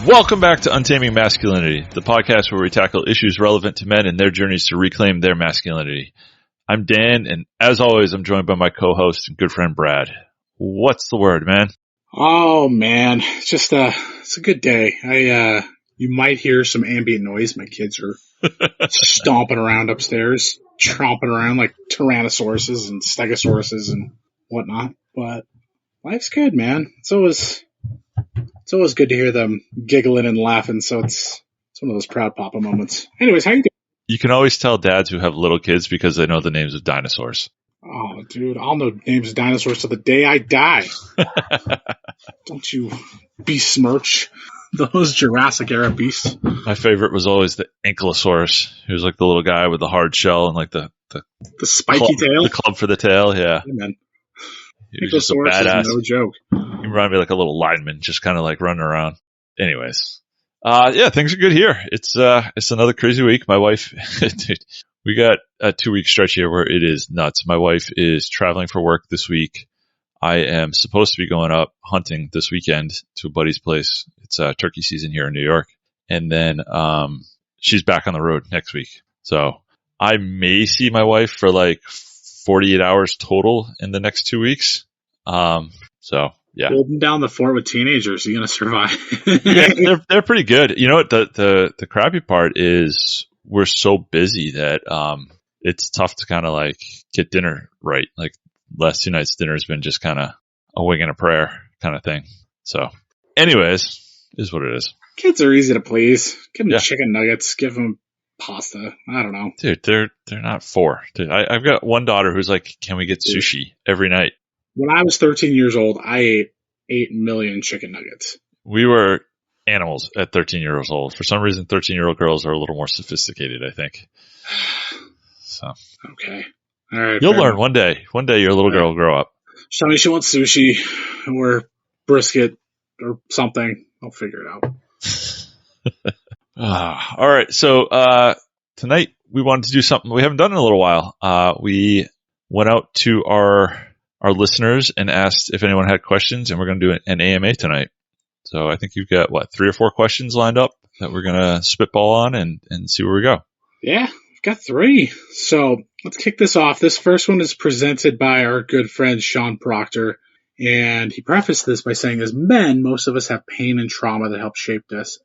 Welcome back to Untaming Masculinity, the podcast where we tackle issues relevant to men and their journeys to reclaim their masculinity. I'm Dan, and as always, I'm joined by my co-host and good friend Brad. What's the word, man? Oh man, it's a good day. You might hear some ambient noise. My kids are stomping around upstairs, tromping around like tyrannosauruses and stegosauruses and whatnot. But life's good, man. It's always good to hear them giggling and laughing. So it's one of those proud papa moments. Anyways, how you doing? You can always tell dads who have little kids because they know the names of dinosaurs. Oh, dude, I'll know names of dinosaurs till the day I die. Don't you besmirch those Jurassic era beasts. My favorite was always the Ankylosaurus. He was like the little guy with the hard shell and like the spiky tail. The club for the tail, yeah. Man. He was just a badass. Is no joke. He reminded me like a little lineman, just kind of like running around. Anyways, yeah, things are good here. It's another crazy week. My wife, we got a 2-week stretch here where it is nuts. My wife is traveling for work this week. I am supposed to be going up hunting this weekend to a buddy's place. It's turkey season here in New York. And then she's back on the road next week. So I may see my wife for like 48 hours total in the next 2 weeks. So yeah. Holding down the fort with teenagers, you're going to survive. Yeah, they're pretty good. You know what? The crappy part is we're so busy that it's tough to kind of like get dinner right. Like last 2 nights dinner has been just kind of a wing and a prayer kind of thing. So anyways, is what it is. Kids are easy to please. Give them chicken nuggets. Give them pasta. I don't know. Dude, they're not 4. Dude, I've got one daughter who's like, can we get sushi every night? When I was 13 years old, I ate 8 million chicken nuggets. We were animals at 13 years old. For some reason, 13-year-old girls are a little more sophisticated, I think. So okay. All right. You'll learn one day. One day your little girl will grow up. Tell me she wants sushi or brisket or something. I'll figure it out. All right. So tonight we wanted to do something we haven't done in a little while. We went out to our listeners and asked if anyone had questions, and we're going to do an AMA tonight. So I think you've got, 3 or 4 questions lined up that we're going to spitball on and see where we go. Yeah, I've got 3. So let's kick this off. This first one is presented by our good friend Sean Proctor, and he prefaced this by saying, as men, most of us have pain and trauma that helped shape us,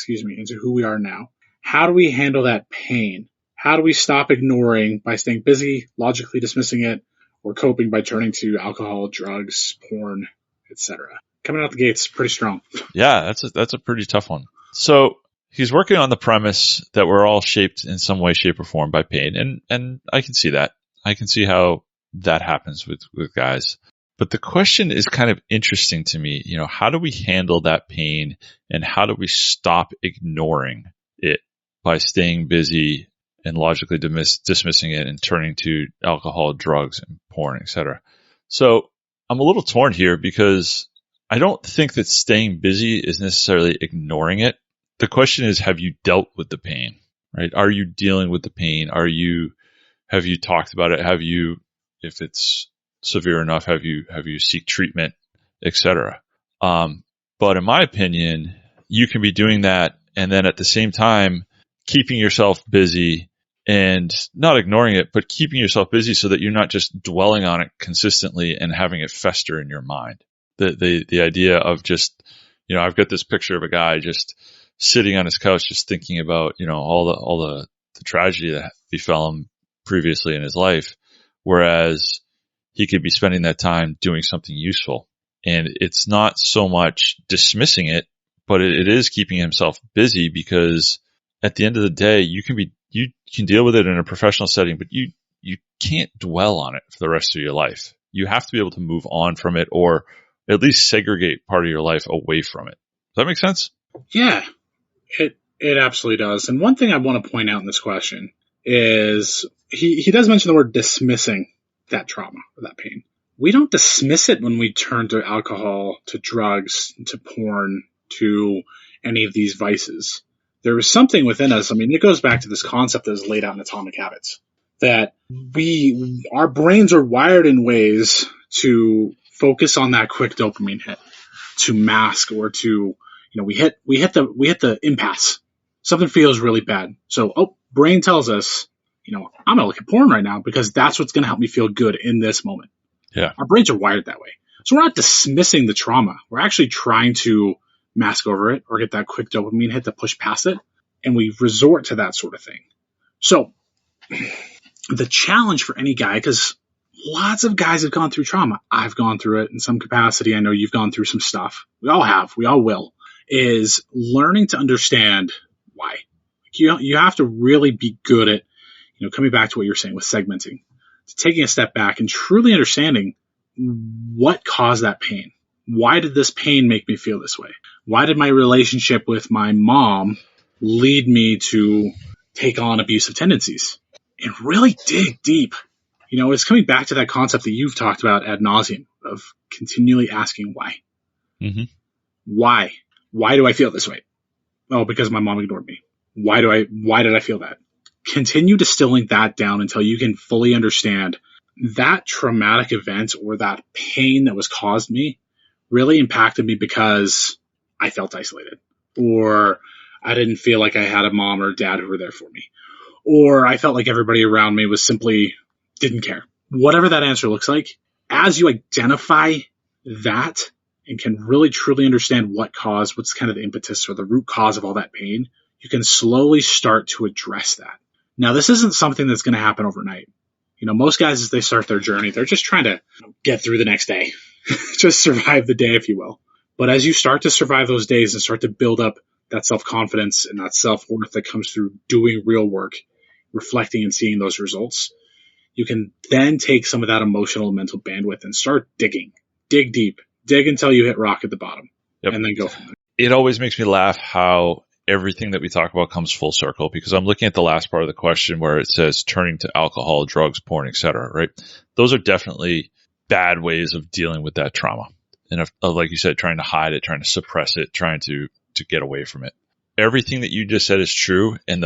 into who we are now. How do we handle that pain? How do we stop ignoring by staying busy, logically dismissing it, or coping by turning to alcohol, drugs, porn, etc.? Coming out the gates pretty strong. Yeah, that's a pretty tough one. So he's working on the premise that we're all shaped in some way, shape, or form by pain, and I can see that. I can see how that happens with guys. But the question is kind of interesting to me. You know, how do we handle that pain, and how do we stop ignoring it by staying busy and logically dismissing it and turning to alcohol, drugs, and porn, etc.? So I'm a little torn here because I don't think that staying busy is necessarily ignoring it. The question is, have you dealt with the pain, right? Are you dealing with the pain? Have you talked about it? If it's severe enough, have you seek treatment, etc.? But in my opinion, you can be doing that and then at the same time keeping yourself busy and not ignoring it, but keeping yourself busy so that you're not just dwelling on it consistently and having it fester in your mind. The idea of just, I've got this picture of a guy just sitting on his couch, just thinking about, all the tragedy that befell him previously in his life, whereas he could be spending that time doing something useful. And it's not so much dismissing it, but it is keeping himself busy, because at the end of the day, you can deal with it in a professional setting, but you can't dwell on it for the rest of your life. You have to be able to move on from it, or at least segregate part of your life away from it. Does that make sense? Yeah, it absolutely does. And one thing I want to point out in this question is he does mention the word dismissing that trauma or that pain. We don't dismiss it when we turn to alcohol, to drugs, to porn, to any of these vices. There is something within us. I mean, it goes back to this concept that is laid out in Atomic Habits, that our brains are wired in ways to focus on that quick dopamine hit, to mask or to, We hit the impasse. Something feels really bad. So, brain tells us, I'm gonna look at porn right now because that's what's gonna help me feel good in this moment. Yeah. Our brains are wired that way. So we're not dismissing the trauma. We're actually trying to mask over it or get that quick dopamine hit to push past it. And we resort to that sort of thing. So the challenge for any guy, because lots of guys have gone through trauma. I've gone through it in some capacity. I know you've gone through some stuff. We all have. We all will. Is learning to understand why. You have to really be good at, coming back to what you're saying with segmenting, taking a step back and truly understanding what caused that pain. Why did this pain make me feel this way? Why did my relationship with my mom lead me to take on abusive tendencies? And really dig deep. It's coming back to that concept that you've talked about ad nauseum of continually asking why. Mm-hmm. Why? Why do I feel this way? Oh, because my mom ignored me. Why did I feel that? Continue distilling that down until you can fully understand that traumatic event or that pain that was caused me really impacted me because I felt isolated, or I didn't feel like I had a mom or dad who were there for me, or I felt like everybody around me was simply didn't care. Whatever that answer looks like, as you identify that and can really truly understand what's kind of the impetus or the root cause of all that pain, you can slowly start to address that. Now, this isn't something that's going to happen overnight. Most guys, as they start their journey, they're just trying to get through the next day, just survive the day, if you will. But as you start to survive those days and start to build up that self-confidence and that self-worth that comes through doing real work, reflecting and seeing those results, you can then take some of that emotional and mental bandwidth and start digging. Dig deep. Dig until you hit rock at the bottom. Yep. And then go from there. It always makes me laugh how everything that we talk about comes full circle, because I'm looking at the last part of the question where it says turning to alcohol, drugs, porn, etc. Right? Those are definitely bad ways of dealing with that trauma. And like you said, trying to hide it, trying to suppress it, trying to get away from it. Everything that you just said is true. And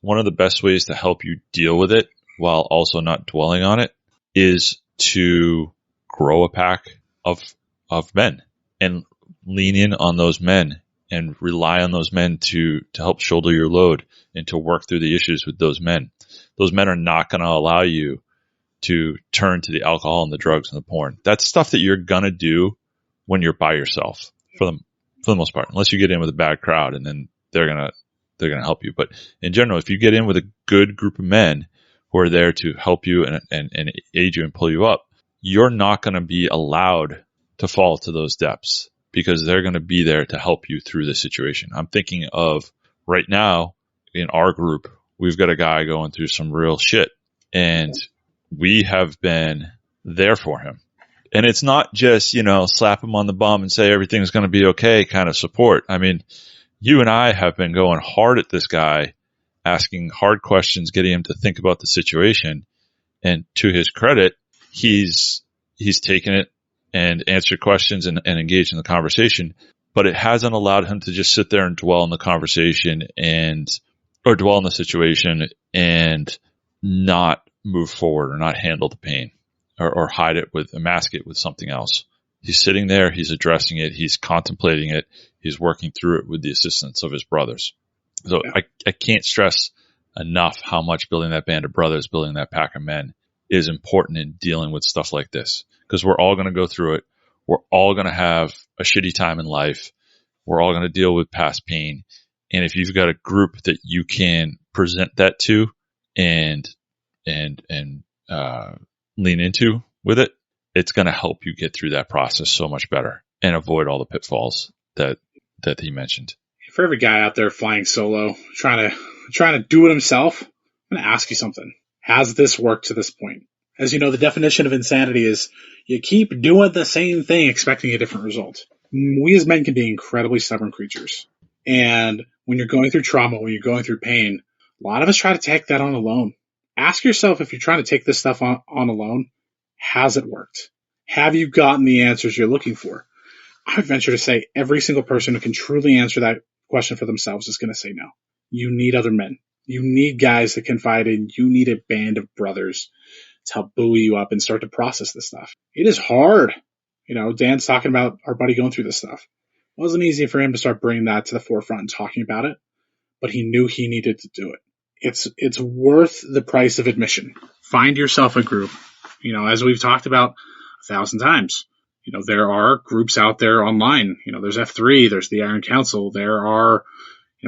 one of the best ways to help you deal with it while also not dwelling on it is to grow a pack of men and lean in on those men and rely on those men to help shoulder your load and to work through the issues with those men. Those men are not going to allow you to turn to the alcohol and the drugs and the porn. That's stuff that you're going to do when you're by yourself for the most part, unless you get in with a bad crowd, and then they're going to help you. But in general, if you get in with a good group of men who are there to help you and aid you and pull you up, you're not going to be allowed to fall to those depths, because they're going to be there to help you through the situation. I'm thinking of right now in our group, we've got a guy going through some real shit, and we have been there for him. And it's not just, slap him on the bum and say everything's going to be okay kind of support. I mean, you and I have been going hard at this guy, asking hard questions, getting him to think about the situation. And to his credit, he's taken it and answered questions and engaged in the conversation, but it hasn't allowed him to just sit there and dwell in the conversation or dwell in the situation and not move forward or not handle the pain or hide it mask it with something else. He's sitting there, he's addressing it, he's contemplating it, he's working through it with the assistance of his brothers. So yeah. I can't stress enough how much building that band of brothers, building that pack of men is important in dealing with stuff like this. Because we're all going to go through it. We're all going to have a shitty time in life. We're all going to deal with past pain. And if you've got a group that you can present that to and lean into with it, it's going to help you get through that process so much better and avoid all the pitfalls that he mentioned. For every guy out there flying solo, trying to do it himself, I'm going to ask you something. Has this worked to this point? As you know, the definition of insanity is you keep doing the same thing expecting a different result. We as men can be incredibly stubborn creatures. And when you're going through trauma, when you're going through pain, a lot of us try to take that on alone. Ask yourself, if you're trying to take this stuff on alone, has it worked? Have you gotten the answers you're looking for? I would venture to say every single person who can truly answer that question for themselves is going to say no. You need other men. You need guys that confide in. You need a band of brothers to help buoy you up and start to process this stuff. It is hard. Dan's talking about our buddy going through this stuff. wasn't easy for him to start bringing that to the forefront and talking about it, but he knew he needed to do it. It's worth the price of admission. Find yourself a group. As we've talked about 1,000 times, there are groups out there online. There's F3, there's the Iron Council, there are,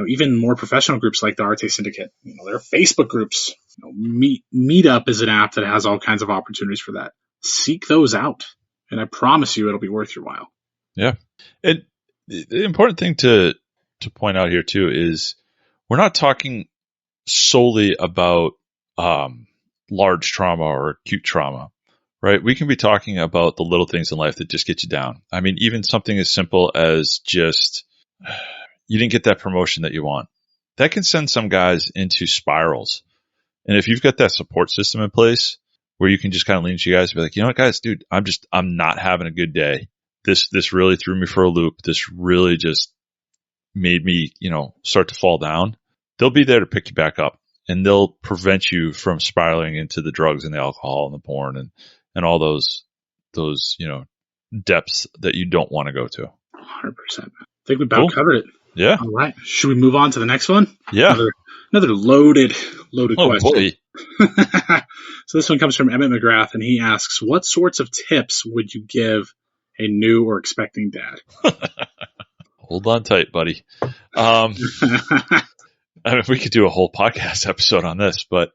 even more professional groups like the Arte Syndicate. There are Facebook groups. Meetup is an app that has all kinds of opportunities for that. Seek those out, and I promise you it'll be worth your while. Yeah. And the important thing to point out here too is we're not talking solely about large trauma or acute trauma, right? We can be talking about the little things in life that just get you down. I mean, even something as simple as just you didn't get that promotion that you want. That can send some guys into spirals. And if you've got that support system in place where you can just kind of lean to you guys and be like, you know what, guys, dude, I'm not having a good day. This really threw me for a loop. This really just made me, start to fall down. They'll be there to pick you back up, and they'll prevent you from spiraling into the drugs and the alcohol and the porn and all those, depths that you don't want to go to. 100%. I think we about covered it. Yeah. All right. Should we move on to the next one? Yeah. Another loaded question. Boy. So this one comes from Emmett McGrath, and he asks, what sorts of tips would you give a new or expecting dad? Hold on tight, buddy. I mean, we could do a whole podcast episode on this, but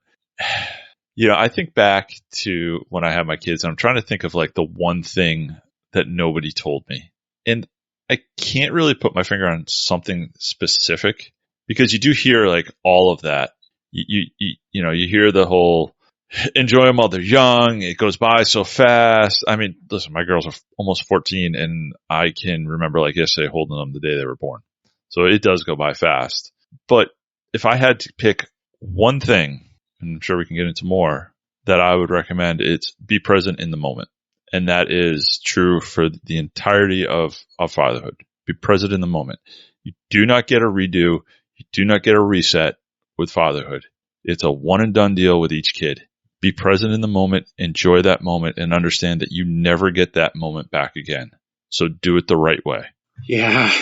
I think back to when I had my kids, and I'm trying to think of like the one thing that nobody told me. And I can't really put my finger on something specific because you do hear like all of that. You hear the whole enjoy them while they're young. It goes by so fast. I mean, listen, my girls are almost 14 and I can remember like yesterday holding them the day they were born. So it does go by fast. But if I had to pick one thing, and I'm sure we can get into more, that I would recommend, it's be present in the moment. And that is true for the entirety of fatherhood. Be present in the moment. You do not get a redo. You do not get a reset with fatherhood. It's a one and done deal with each kid. Be present in the moment, enjoy that moment, and understand that you never get that moment back again. So do it the right way. Yeah,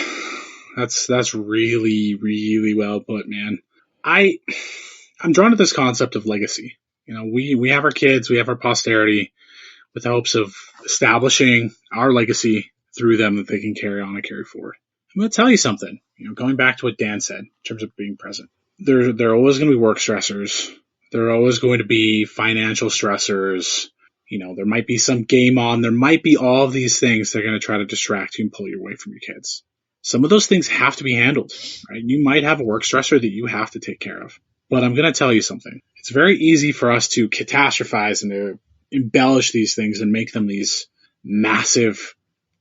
that's really, really well put, man. I'm drawn to this concept of legacy. We have our kids, we have our posterity with the hopes of establishing our legacy through them that they can carry on and carry forward. I'm going to tell you something, going back to what Dan said in terms of being present. There are always going to be work stressors. There are always going to be financial stressors. There might be some game on. There might be all of these things that are going to try to distract you and pull you away from your kids. Some of those things have to be handled, right? You might have a work stressor that you have to take care of. But I'm going to tell you something. It's very easy for us to catastrophize and to embellish these things and make them these massive,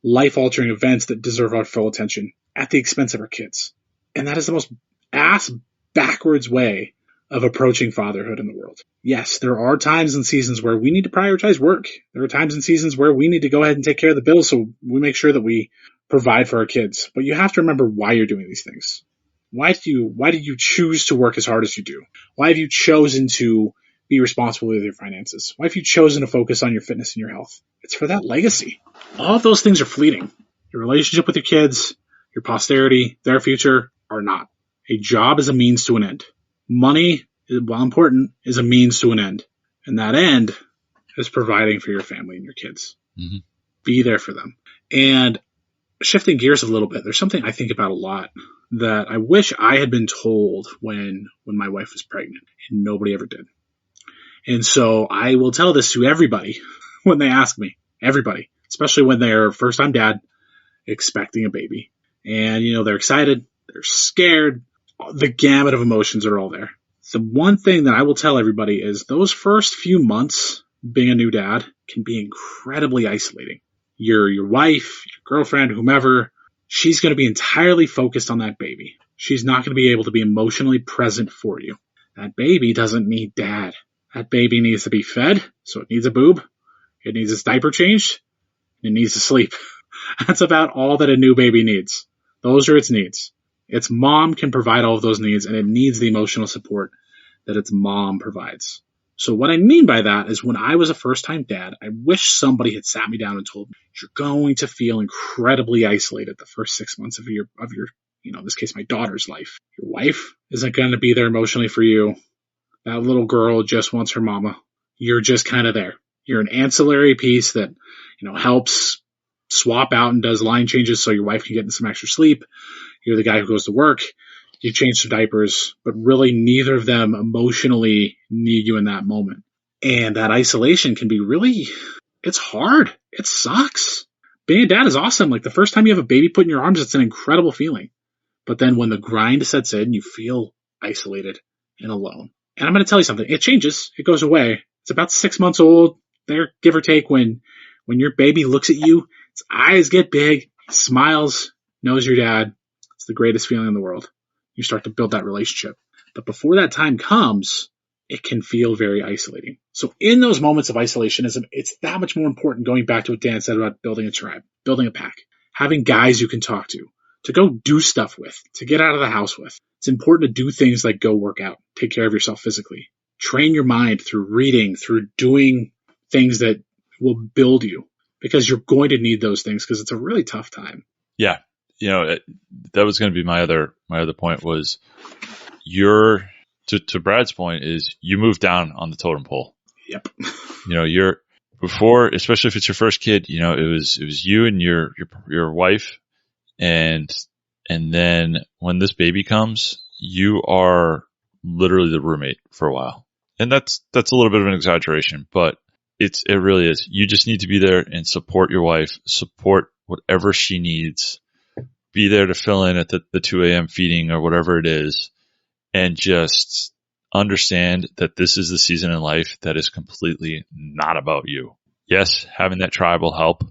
life-altering events that deserve our full attention at the expense of our kids. And that is the most ass-backwards way of approaching fatherhood in the world. Yes, there are times and seasons where we need to prioritize work. There are times and seasons where we need to go ahead and take care of the bills so we make sure that we provide for our kids. But you have to remember why you're doing these things. Why did you choose to work as hard as you do? Why have you chosen to be responsible with your finances? Why have you chosen to focus on your fitness and your health? It's for that legacy. All of those things are fleeting. Your relationship with your kids, your posterity, their future are not. A job is a means to an end. Money, while important, is a means to an end. And that end is providing for your family and your kids. Mm-hmm. Be there for them. And shifting gears a little bit, there's something I think about a lot that I wish I had been told when my wife was pregnant, and nobody ever did. And so I will tell this to everybody when they ask me, everybody, especially when they're first-time dad expecting a baby. And, they're excited, they're scared, the gamut of emotions are all there. The one thing that I will tell everybody is those first few months being a new dad can be incredibly isolating. Your wife, your girlfriend, whomever, she's going to be entirely focused on that baby. She's not going to be able to be emotionally present for you. That baby doesn't need dad. That baby needs to be fed, so it needs a boob. It needs its diaper changed. It needs to sleep. That's about all that a new baby needs. Those are its needs. Its mom can provide all of those needs, and it needs the emotional support that its mom provides. So what I mean by that is when I was a first-time dad, I wish somebody had sat me down and told me, you're going to feel incredibly isolated the first 6 months of your, in this case, my daughter's life. Your wife isn't going to be there emotionally for you. That little girl just wants her mama. You're just kind of there. You're an ancillary piece that, helps swap out and does line changes so your wife can get in some extra sleep. You're the guy who goes to work. You change some diapers, but really neither of them emotionally need you in that moment. And that isolation can be it's hard. It sucks. Being a dad is awesome. Like the first time you have a baby put in your arms, it's an incredible feeling. But then when the grind sets in, you feel isolated and alone. And I'm going to tell you something. It changes. It goes away. It's about 6 months old there, give or take, when your baby looks at you, its eyes get big, smiles, knows your dad. It's the greatest feeling in the world. You start to build that relationship. But before that time comes, it can feel very isolating. So in those moments of isolationism, it's that much more important, going back to what Dan said about building a tribe, building a pack, having guys you can talk to go do stuff with, to get out of the house with. It's important to do things like go work out, take care of yourself physically, train your mind through reading, through doing things that will build you, because you're going to need those things because it's a really tough time. Yeah. That was going to be my other point was to Brad's point is you move down on the totem pole. Yep. You're before, especially if it's your first kid, it was you and your wife. And then when this baby comes, you are literally the roommate for a while. And that's a little bit of an exaggeration, but it really is. You just need to be there and support your wife, support whatever she needs, be there to fill in at the 2 a.m. feeding or whatever it is, and just understand that this is the season in life that is completely not about you. Yes, having that tribe will help,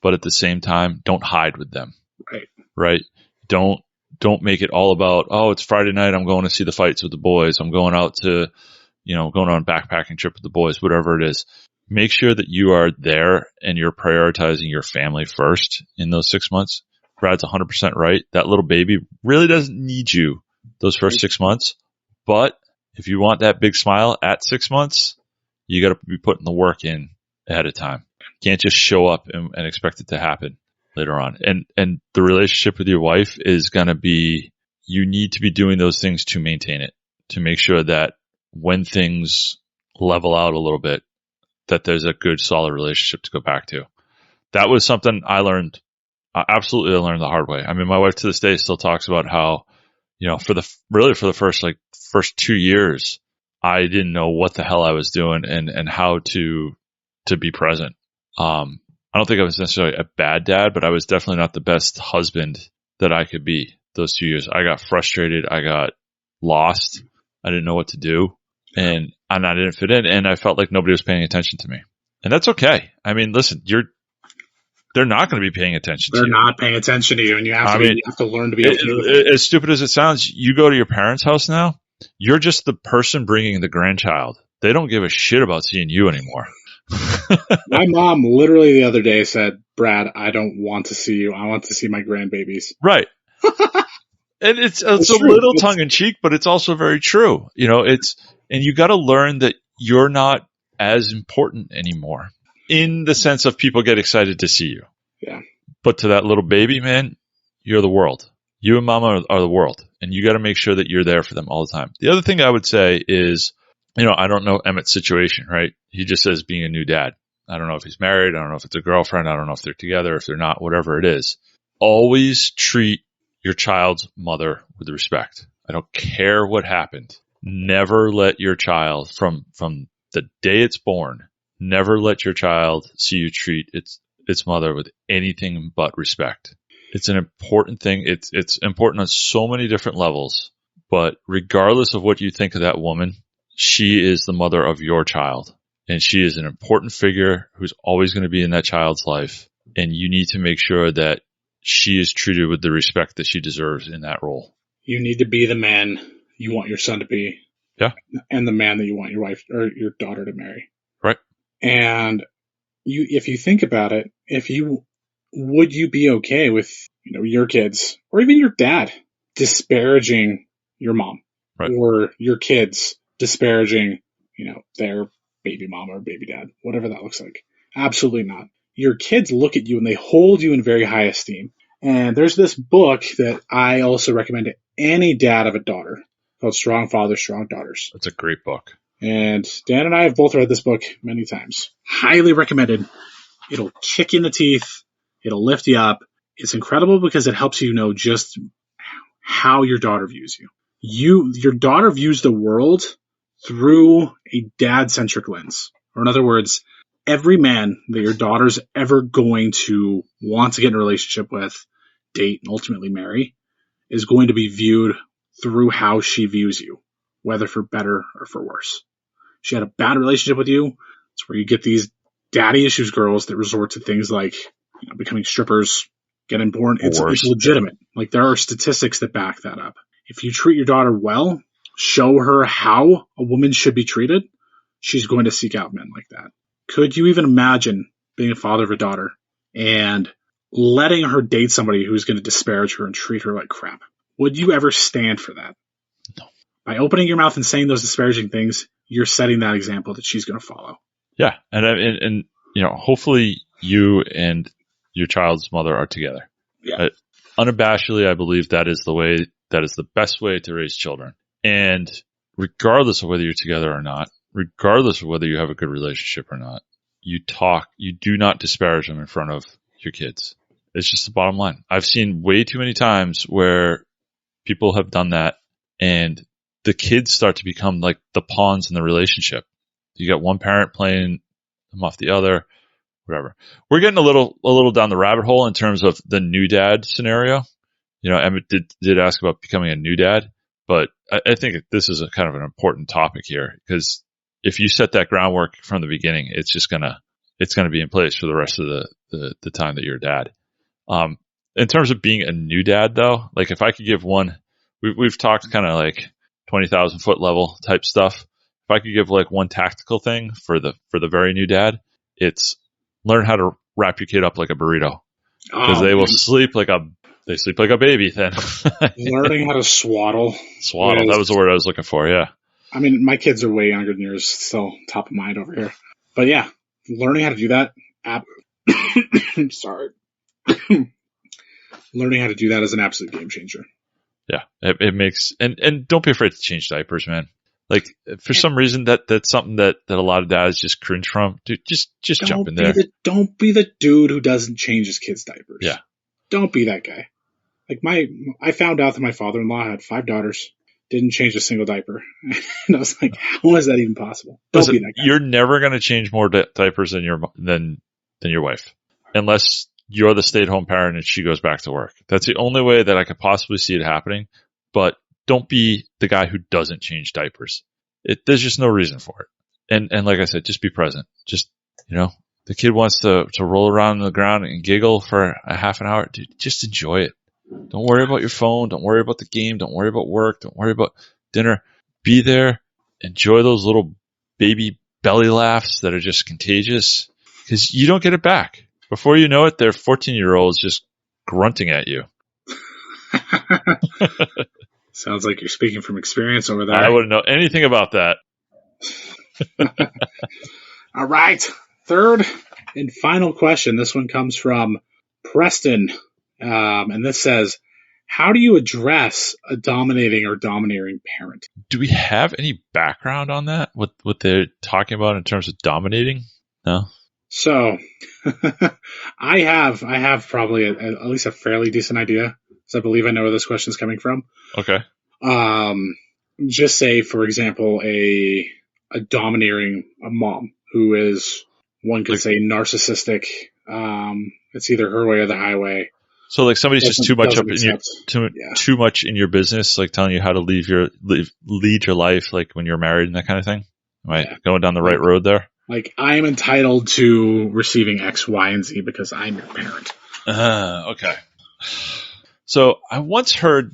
but at the same time, don't hide with them. Right? Don't make it all about, oh, it's Friday night, I'm going to see the fights with the boys. I'm going out to, going on a backpacking trip with the boys, whatever it is. Make sure that you are there and you're prioritizing your family first in those 6 months. Brad's 100% right. That little baby really doesn't need you those first 6 months. But if you want that big smile at 6 months, you got to be putting the work in ahead of time. You can't just show up and expect it to happen later on. And the relationship with your wife is going to be, you need to be doing those things to maintain it, to make sure that when things level out a little bit, that there's a good, solid relationship to go back to. That was something I learned. Absolutely, I learned the hard way. I mean, my wife to this day still talks about how, for the first 2 years, I didn't know what the hell I was doing and how to be present. I don't think I was necessarily a bad dad, but I was definitely not the best husband that I could be those 2 years. I got frustrated. I got lost. I didn't know what to do. And I didn't fit in, and I felt like nobody was paying attention to me. And that's okay. I mean, listen, they're not going to be paying attention to you. They're not paying attention to you, and you have to learn to be okay with it. As stupid as it sounds, you go to your parents' house now, you're just the person bringing the grandchild. They don't give a shit about seeing you anymore. My mom literally the other day said, Brad, I don't want to see you. I want to see my grandbabies. Right. And it's a little tongue in cheek, but it's also very true. And you got to learn that you're not as important anymore in the sense of people get excited to see you. Yeah. But to that little baby, man, you're the world. You and mama are the world, and you got to make sure that you're there for them all the time. The other thing I would say is, I don't know Emmett's situation, right? He just says being a new dad. I don't know if he's married. I don't know if it's a girlfriend. I don't know if they're together, if they're not, whatever it is. Always treat your child's mother with respect. I don't care what happened. Never let your child, from the day it's born, never let your child see you treat its mother with anything but respect. It's an important thing. It's important on so many different levels. But regardless of what you think of that woman, she is the mother of your child. And she is an important figure who's always going to be in that child's life. And you need to make sure that she is treated with the respect that she deserves in that role. You need to be the man you want your son to be. Yeah. And the man that you want your wife or your daughter to marry. Right. And if you think about it, would you be okay with, your kids or even your dad disparaging your mom, right, or your kids disparaging, their baby mama or baby dad, whatever that looks like. Absolutely not. Your kids look at you and they hold you in very high esteem. And there's this book that I also recommend to any dad of a daughter called Strong Fathers, Strong Daughters. That's a great book. And Dan and I have both read this book many times. Highly recommended. It'll kick you in the teeth. It'll lift you up. It's incredible because it helps you know just how your daughter views you. Your daughter views the world through a dad-centric lens. Or in other words, every man that your daughter's ever going to want to get in a relationship with, date, and ultimately marry is going to be viewed through how she views you, whether for better or for worse. She had a bad relationship with you. It's where you get these daddy issues girls that resort to things like becoming strippers, getting born. It's legitimate. Like, there are statistics that back that up. If you treat your daughter well, show her how a woman should be treated, she's going to seek out men like that. Could you even imagine being a father of a daughter and letting her date somebody who's going to disparage her and treat her like crap? Would you ever stand for that? No. By opening your mouth and saying those disparaging things, you're setting that example that she's going to follow. Yeah, and hopefully you and your child's mother are together. Yeah. Unabashedly, I believe that is the best way to raise children. And regardless of whether you're together or not, regardless of whether you have a good relationship or not, you do not disparage them in front of your kids. It's just the bottom line. I've seen way too many times where people have done that and the kids start to become like the pawns in the relationship. You got one parent playing them off the other, whatever. We're getting a little down the rabbit hole in terms of the new dad scenario. Emmett did ask about becoming a new dad, but I think this is a kind of an important topic here, because if you set that groundwork from the beginning, it's gonna be in place for the rest of the time that you're a dad. In terms of being a new dad, though, like if I could give one, we've talked kind of like 20,000 foot level type stuff. If I could give like one tactical thing for the very new dad, it's learn how to wrap your kid up like a burrito, because they will sleep like a baby then. Learning how to swaddle. Swaddle. That was the word I was looking for. Yeah. I mean, my kids are way younger than yours, still top of mind over here. But yeah, learning how to do that. Sorry. Learning how to do that is an absolute game changer. Yeah, it makes, and don't be afraid to change diapers, man. Like, for some reason that's something that a lot of dads just cringe from. Dude, just jump in there. Don't be the dude who doesn't change his kids' diapers. Yeah. Don't be that guy. Like I found out that my father-in-law had 5 daughters, didn't change a single diaper. And I was like, how is that even possible? Don't be that guy. You're never going to change more diapers than your wife, unless you're the stay-at-home parent and she goes back to work. That's the only way that I could possibly see it happening. But don't be the guy who doesn't change diapers. There's just no reason for it. And like I said, just be present. Just, the kid wants to roll around on the ground and giggle for a half an hour. Dude, just enjoy it. Don't worry about your phone. Don't worry about the game. Don't worry about work. Don't worry about dinner. Be there. Enjoy those little baby belly laughs that are just contagious, because you don't get it back. Before you know it, they're 14-year-olds just grunting at you. Sounds like you're speaking from experience over there. I wouldn't know anything about that. All right. Third and final question. This one comes from Preston. And this says, how do you address a dominating or domineering parent? Do we have any background on that? What they're talking about in terms of dominating? No? So I have probably at least a fairly decent idea, because I believe I know where this question is coming from. Okay. Just say, for example, a domineering mom who is, one could say, narcissistic. It's either her way or the highway. So like somebody's just too much too much in your business, like telling you how to lead your life, like when you're married and that kind of thing. Am I going down the right road there? Like, I am entitled to receiving X, Y, and Z because I'm your parent. Okay. So I once heard,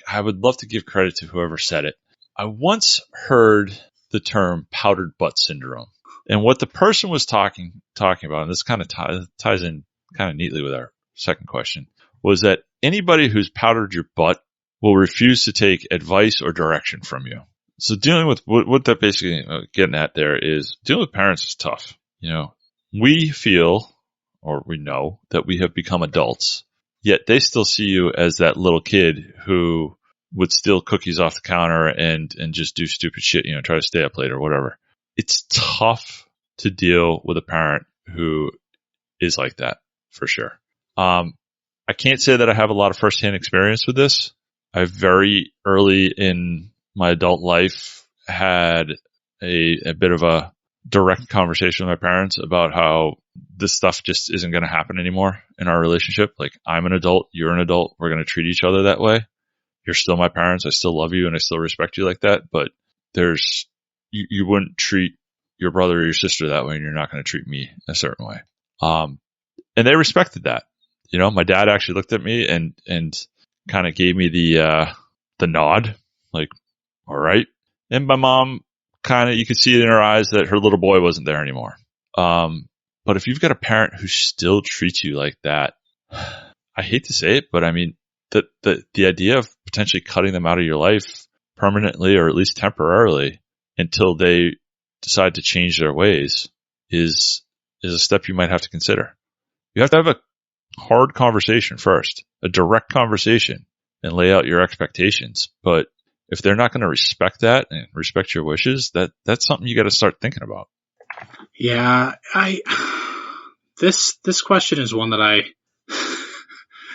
I would love to give credit to whoever said it. I once heard the term powdered butt syndrome. And what the person was talking about, and this kind of ties in kind of neatly with our second question, was that anybody who's powdered your butt will refuse to take advice or direction from you. So dealing with what that basically getting at there is dealing with parents is tough. We feel or we know that we have become adults, yet they still see you as that little kid who would steal cookies off the counter and just do stupid shit, try to stay up late or whatever. It's tough to deal with a parent who is like that, for sure. I can't say that I have a lot of firsthand experience with this. I very early in my adult life had a bit of a direct conversation with my parents about how this stuff just isn't going to happen anymore in our relationship. Like, I'm an adult, you're an adult, we're going to treat each other that way. You're still my parents, I still love you and I still respect you like that, but you wouldn't treat your brother or your sister that way, and you're not going to treat me a certain way. And they respected that. My dad actually looked at me and kind of gave me the nod, like, all right. And my mom kind of, you could see it in her eyes that her little boy wasn't there anymore. But if you've got a parent who still treats you like that, I hate to say it, but I mean, the idea of potentially cutting them out of your life permanently, or at least temporarily, until they decide to change their ways is a step you might have to consider. You have to have a hard conversation first, a direct conversation, and lay out your expectations. But if they're not going to respect that and respect your wishes, that's something you got to start thinking about. Yeah, this question is one that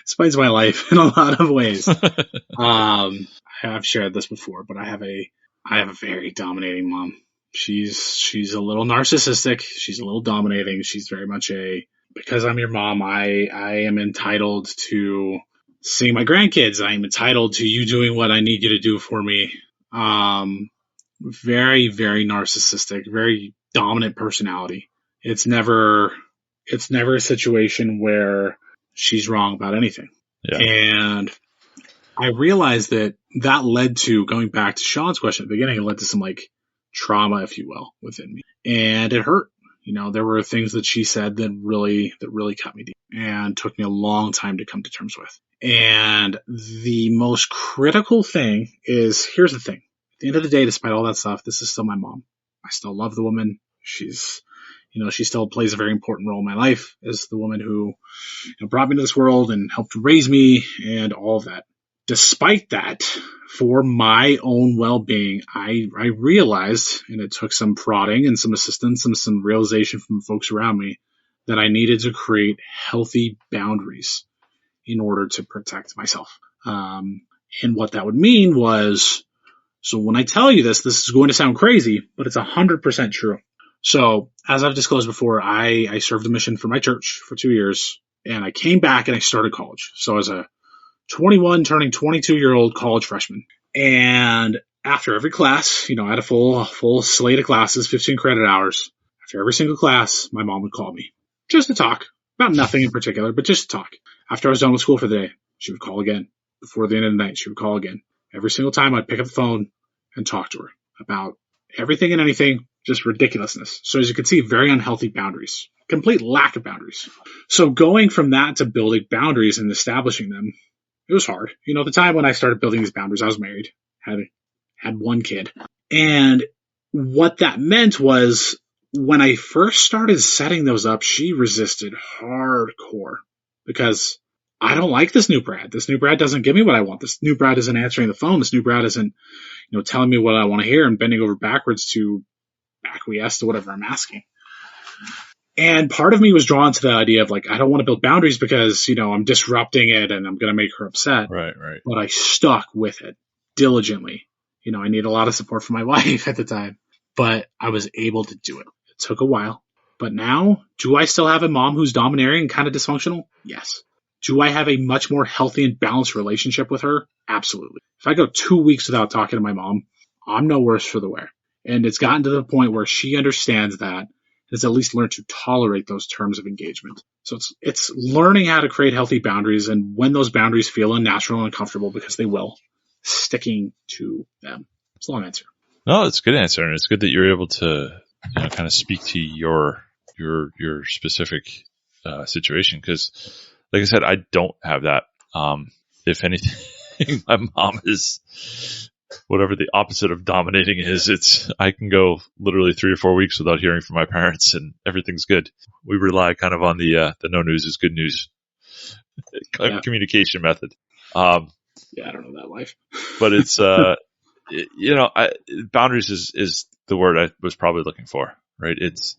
explains my life in a lot of ways. I've shared this before, but I have a very dominating mom. She's a little narcissistic. She's a little dominating. She's very much because I'm your mom, I am entitled to seeing my grandkids. I am entitled to you doing what I need you to do for me. Very, very narcissistic, very dominant personality. It's never a situation where she's wrong about anything. Yeah. And I realized that led to, going back to Sean's question at the beginning, it led to some trauma, if you will, within me. And it hurt. There were things that she said that really cut me deep and took me a long time to come to terms with. And the most critical thing is, here's the thing. At the end of the day, despite all that stuff, this is still my mom. I still love the woman. She's, she still plays a very important role in my life as the woman who brought me to this world and helped raise me and all of that. Despite that, for my own well-being, I realized, and it took some prodding and some assistance and some realization from folks around me, that I needed to create healthy boundaries in order to protect myself. And what that would mean was, so when I tell you this is going to sound crazy, but it's 100% true. So as I've disclosed before, I served a mission for my church for 2 years, and I came back and I started college. So as a 21 turning 22-year-old college freshman. And after every class, I had a full slate of classes, 15 credit hours. After every single class, my mom would call me just to talk about nothing in particular, but just to talk. After I was done with school for the day, she would call again. Before the end of the night, she would call again. Every single time I'd pick up the phone and talk to her about everything and anything, just ridiculousness. So as you can see, very unhealthy boundaries, complete lack of boundaries. So going from that to building boundaries and establishing them, it was hard. The time when I started building these boundaries, I was married, had one kid. And what that meant was, when I first started setting those up, she resisted hardcore because I don't like this new Brad. This new Brad doesn't give me what I want. This new Brad isn't answering the phone. This new Brad isn't, telling me what I want to hear and bending over backwards to acquiesce to whatever I'm asking. And part of me was drawn to the idea of I don't want to build boundaries because, I'm disrupting it and I'm going to make her upset. Right. But I stuck with it diligently. I need a lot of support from my wife at the time, but I was able to do it. It took a while, but now, do I still have a mom who's domineering and kind of dysfunctional? Yes. Do I have a much more healthy and balanced relationship with her? Absolutely. If I go 2 weeks without talking to my mom, I'm no worse for the wear. And it's gotten to the point where she understands that, has at least learned to tolerate those terms of engagement. So it's learning how to create healthy boundaries, and when those boundaries feel unnatural and uncomfortable, because they will, sticking to them. It's a long answer. No, it's a good answer, and it's good that you're able to kind of speak to your specific situation, because, like I said, I don't have that. If anything, my mom is whatever the opposite of dominating is. I can go literally 3 or 4 weeks without hearing from my parents, and everything's good. We rely kind of on the no news is good news communication method. I don't know that life. But it's boundaries is the word I was probably looking for, right? It's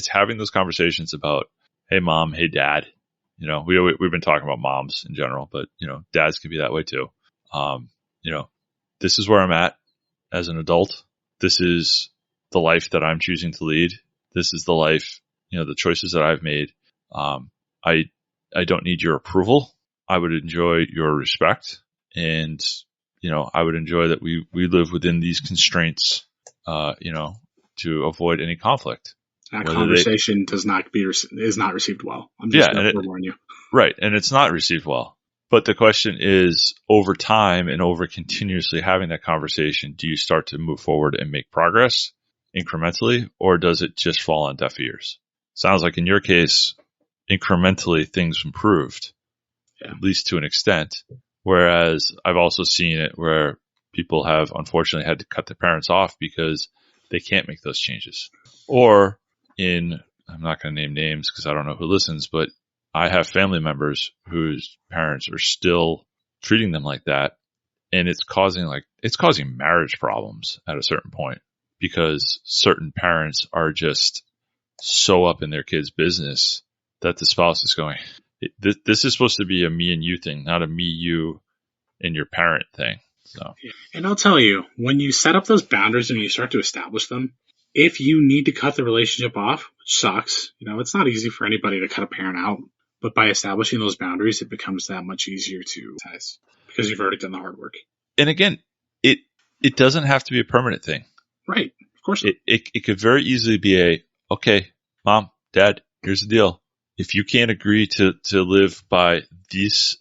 having those conversations about, hey mom, hey dad. We've been talking about moms in general, but dads can be that way too. This is where I'm at as an adult. This is the life that I'm choosing to lead. This is the life, the choices that I've made. I don't need your approval. I would enjoy your respect, and I would enjoy that we live within these constraints, to avoid any conflict. That conversation is not received well. I'm just going to warn you. Right, and it's not received well. But the question is, over time and over continuously having that conversation, do you start to move forward and make progress incrementally, or does it just fall on deaf ears? Sounds like in your case, incrementally things improved, at least to an extent. Whereas I've also seen it where people have unfortunately had to cut their parents off because they can't make those changes. Or I'm not going to name names because I don't know who listens, but I have family members whose parents are still treating them like that. And it's causing marriage problems at a certain point because certain parents are just so up in their kids' business that the spouse is going, this is supposed to be a me and you thing, not a me, you, and your parent thing. So. And I'll tell you, when you set up those boundaries and you start to establish them, if you need to cut the relationship off, which sucks, it's not easy for anybody to cut a parent out, but by establishing those boundaries, it becomes that much easier to ties because you've already done the hard work. And again, it doesn't have to be a permanent thing. Right. Of course not. It could very easily be okay, mom, dad, here's the deal. If you can't agree to live by these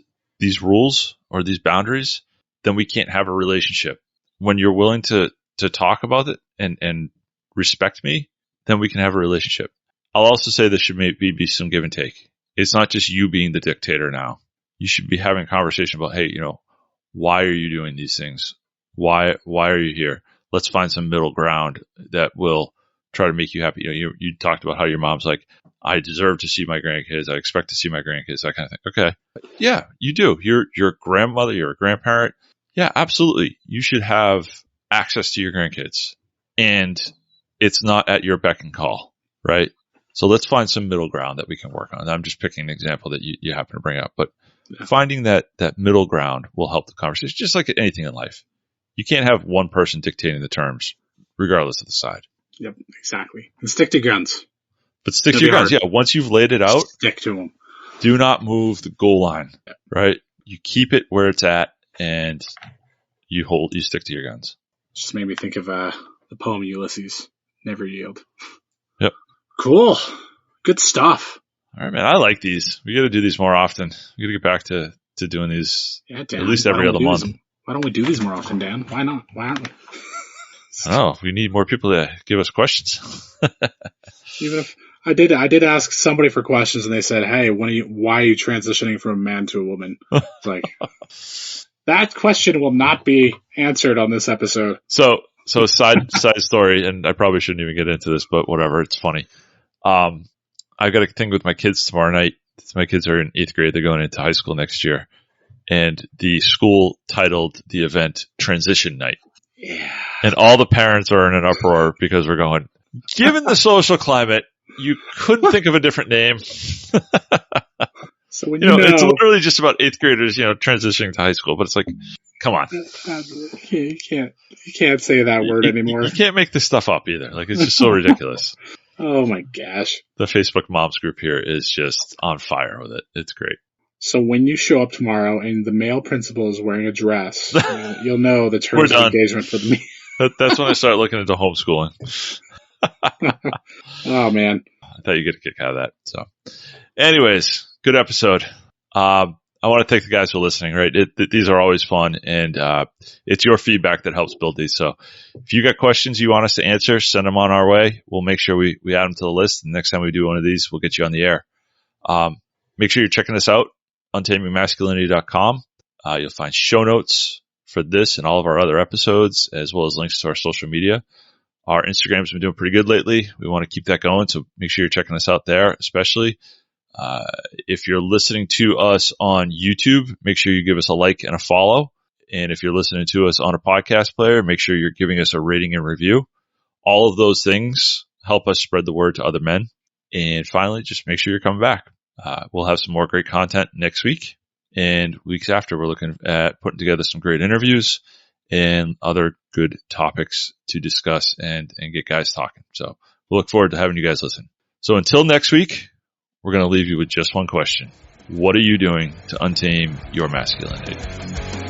rules or these boundaries, then we can't have a relationship. When you're willing to talk about it and respect me, then we can have a relationship. I'll also say there should maybe be some give and take. It's not just you being the dictator now. You should be having a conversation about, hey, why are you doing these things? Why are you here? Let's find some middle ground that will try to make you happy. You talked about how your mom's like, I deserve to see my grandkids. I expect to see my grandkids, that kind of thing. Okay. Yeah, you do. You're a grandmother. You're a grandparent. Yeah, absolutely. You should have access to your grandkids. And it's not at your beck and call, right? So let's find some middle ground that we can work on. I'm just picking an example that you happen to bring up. But finding that middle ground will help the conversation, just like anything in life. You can't have one person dictating the terms, regardless of the side. Yep, exactly. And stick to guns. But stick to your guns. Yeah, once you've laid it out, stick to them. Do not move the goal line, right? You keep it where it's at, and you stick to your guns. Just made me think of the poem Ulysses, Never Yield. Yep. Cool. Good stuff. All right, man. I like these. We got to do these more often. We got to get back to doing these at least every other month. Why don't we do these more often, Dan? Why not? Why aren't we? Oh, we need more people to give us questions. Even if I did ask somebody for questions, and they said, "Hey, why are you transitioning from a man to a woman?" It's like that question will not be answered on this episode. So side story, and I probably shouldn't even get into this, but whatever, it's funny. I got a thing with my kids tomorrow night. My kids are in 8th grade; they're going into high school next year, and the school titled the event "Transition Night." Yeah. And all the parents are in an uproar because we're going, given the social climate, you couldn't think of a different name. So when it's literally just about 8th graders, transitioning to high school, but it's like, come on. You can't say that word anymore. You can't make this stuff up either. Like, it's just so ridiculous. Oh my gosh. The Facebook moms group here is just on fire with it. It's great. So when you show up tomorrow and the male principal is wearing a dress, you'll know the terms of engagement for me. That's when I start looking into homeschooling. Oh, man. I thought you'd get a kick out of that. So anyways, good episode. I want to thank the guys for listening, right? These are always fun, and it's your feedback that helps build these. So if you got questions you want us to answer, send them on our way. We'll make sure we add them to the list. And next time we do one of these, we'll get you on the air. Make sure you're checking us out. UntamingMasculinity.com. You'll find show notes for this and all of our other episodes, as well as links to our social media. Our Instagram's been doing pretty good lately. We want to keep that going, so make sure you're checking us out there, especially. If you're listening to us on YouTube, make sure you give us a like and a follow. And if you're listening to us on a podcast player, make sure you're giving us a rating and review. All of those things help us spread the word to other men. And finally, just make sure you're coming back. We'll have some more great content next week. And weeks after, we're looking at putting together some great interviews and other good topics to discuss and get guys talking. So we'll look forward to having you guys listen. So until next week, we're going to leave you with just one question. What are you doing to untame your masculinity?